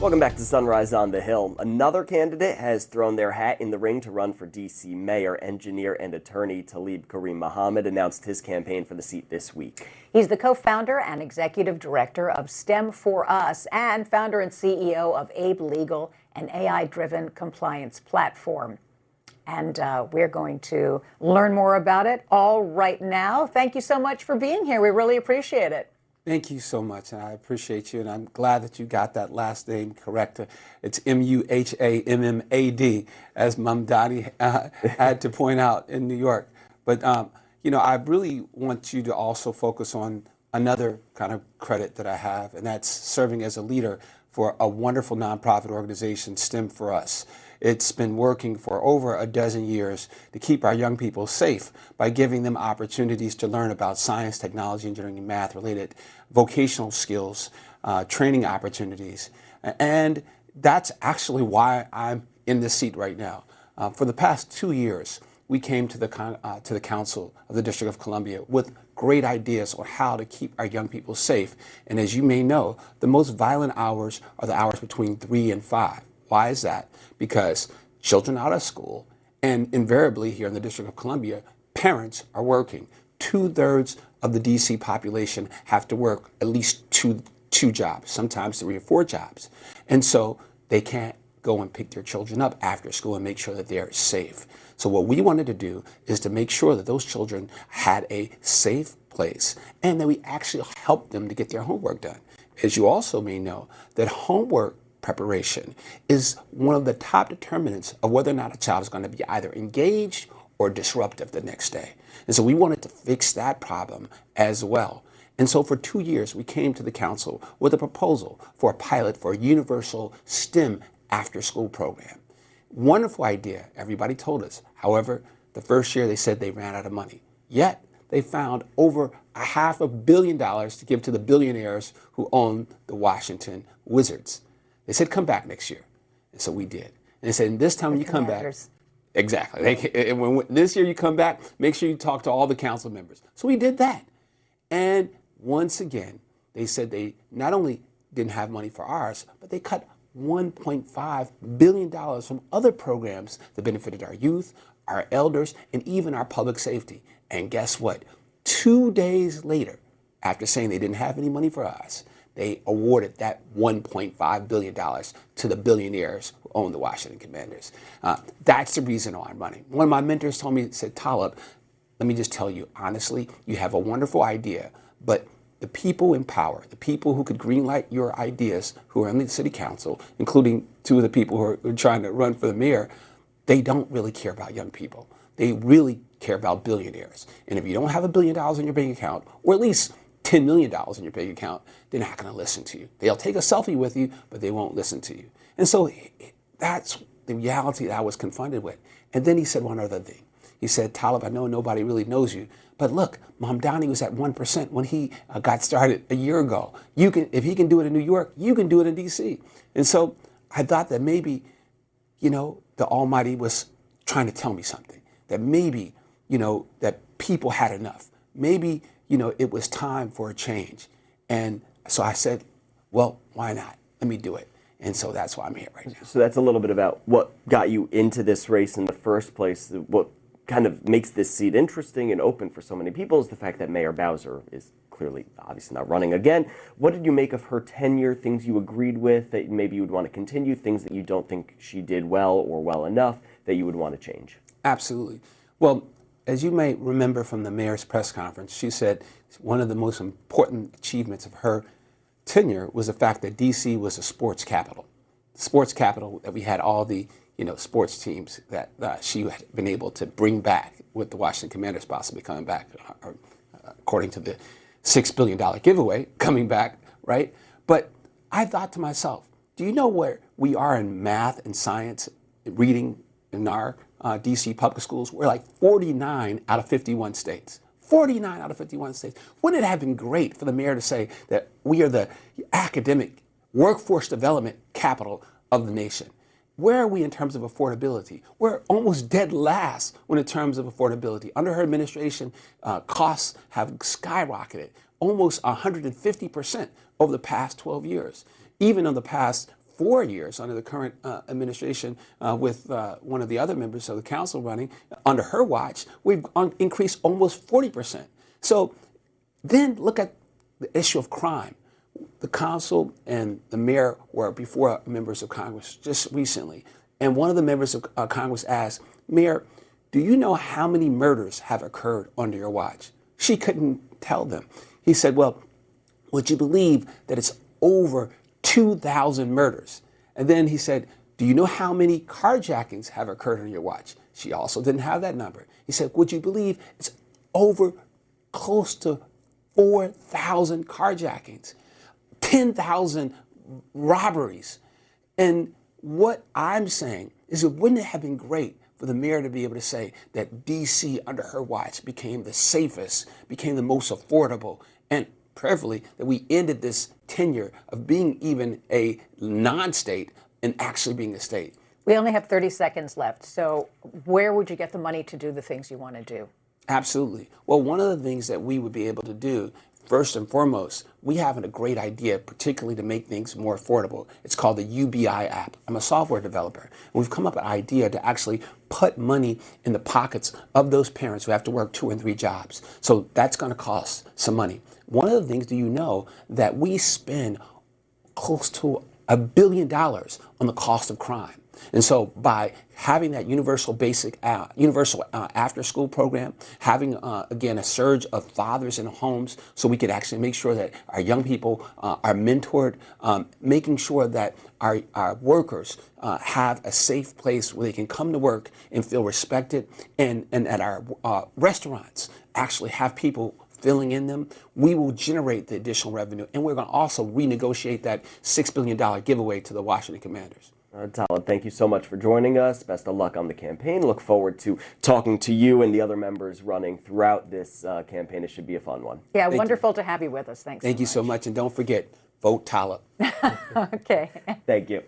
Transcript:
Welcome back to Sunrise on the Hill. Another candidate has thrown their hat in the ring to run for DC Mayor. Engineer and attorney Talib Karim Muhammad announced his campaign for the seat this week. He's the co-founder and executive director of STEM for Us and founder and CEO of Abe Legal, an AI-driven compliance platform. And we're going to learn more about it all right now. Thank you so much for being here. We really appreciate it. Thank you so much, and I appreciate you, and I'm glad that you got that last name correct. It's Muhammad, as Mamdani had to point out in New York. But, you know, I really want you to also focus on another kind of credit that I have, and that's serving as a leader for a wonderful nonprofit organization, STEM for Us. It's been working for over a dozen years to keep our young people safe by giving them opportunities to learn about science, technology, engineering, and math-related vocational skills, training opportunities. And that's actually why I'm in this seat right now. For the past 2 years, we came to the Council of the District of Columbia with great ideas on how to keep our young people safe. And as you may know, the most violent hours are the hours between 3 and 5. Why is that? Because children out of school, and invariably here in the District of Columbia, parents are working. 2/3 of the DC population have to work at least two jobs, sometimes 3 or 4 jobs. And so they can't go and pick their children up after school and make sure that they're safe. So what we wanted to do is to make sure that those children had a safe place and that we actually helped them to get their homework done. As you also may know, that homework preparation is one of the top determinants of whether or not a child is going to be either engaged or disruptive the next day. And so we wanted to fix that problem as well. And so for 2 years, we came to the council with a proposal for a pilot for a universal STEM after-school program. Wonderful idea, everybody told us. However, the first year they said they ran out of money. Yet, they found over $500 million to give to the billionaires who own the Washington Wizards. They said, come back next year. And so we did. And they said, and this time when you come back, exactly. And when this year you come back, make sure you talk to all the council members. So we did that. And once again, they said they not only didn't have money for ours, but they cut $1.5 billion from other programs that benefited our youth, our elders, and even our public safety. And guess what? 2 days later, after saying they didn't have any money for us, they awarded that $1.5 billion to the billionaires who own the Washington Commanders. That's the reason why I'm running. One of my mentors told me, said, Talib, let me just tell you, honestly, you have a wonderful idea, but the people in power, the people who could greenlight your ideas, who are on the city council, including 2 of the people who are trying to run for the mayor, they don't really care about young people. They really care about billionaires. And if you don't have $1 billion in your bank account, or at least $10 million in your bank account, they're not going to listen to you. They'll take a selfie with you, but they won't listen to you. And so that's the reality that I was confronted with. And then he said one other thing. He said, Talib, I know nobody really knows you, but look, Mamdani was at 1% when he got started a year ago. If he can do it in New York, you can do it in DC. And so I thought that maybe, you know, the Almighty was trying to tell me something, that maybe, you know, that people had enough. Maybe, you know, it was time for a change. And so I said, well, why not? Let me do it. And so that's why I'm here right now. So that's a little bit about what got you into this race in the first place. What kind of makes this seat interesting and open for so many people is the fact that Mayor Bowser is clearly, obviously not running again. What did you make of her tenure, things you agreed with that maybe you would want to continue, things that you don't think she did well or well enough that you would want to change? Absolutely. Well, as you may remember from the mayor's press conference, she said one of the most important achievements of her tenure was the fact that DC was a sports capital. Sports capital, that we had all the sports teams that she had been able to bring back, with the Washington Commanders possibly coming back, according to the $6 billion giveaway, coming back, right? But I thought to myself, do you know where we are in math and science, reading in our DC public schools? We're like 49 out of 51 states. 49 out of 51 states. Wouldn't it have been great for the mayor to say that we are the academic workforce development capital of the nation? Where are we in terms of affordability? We're almost dead last in terms of affordability. Under her administration, costs have skyrocketed almost 150% over the past 12 years. Even in the past 4 years under the current administration with one of the other members of the council running, under her watch, we've increased almost 40%. So then look at the issue of crime. The council and the mayor were before members of Congress just recently. And one of the members of Congress asked, Mayor, do you know how many murders have occurred under your watch? She couldn't tell them. He said, well, would you believe that it's over 2,000 murders? And then he said, do you know how many carjackings have occurred on your watch? She also didn't have that number. He said, would you believe it's over close to 4,000 carjackings, 10,000 robberies? And what I'm saying is, wouldn't it have been great for the mayor to be able to say that DC under her watch became the safest, became the most affordable, and preferably that we ended this tenure of being even a non-state and actually being a state? We only have 30 seconds left. So where would you get the money to do the things you want to do? Absolutely. Well, one of the things that we would be able to do, first and foremost, we have a great idea, particularly to make things more affordable. It's called the UBI app. I'm a software developer. And we've come up with an idea to actually put money in the pockets of those parents who have to work 2 and 3 jobs. So that's going to cost some money. One of the things, do you know that we spend close to $1 billion on the cost of crime? And so by having that universal after school program, having, again, a surge of fathers in homes so we could actually make sure that our young people are mentored, making sure that our workers have a safe place where they can come to work and feel respected, and at our restaurants actually have people filling in them, we will generate the additional revenue. And we're going to also renegotiate that $6 billion giveaway to the Washington Commanders. Talib, thank you so much for joining us. Best of luck on the campaign. Look forward to talking to you and the other members running throughout this campaign. It should be a fun one. Yeah, wonderful to have you with us. Thanks. Thank you so much. And don't forget, vote Talib. Okay. Thank you.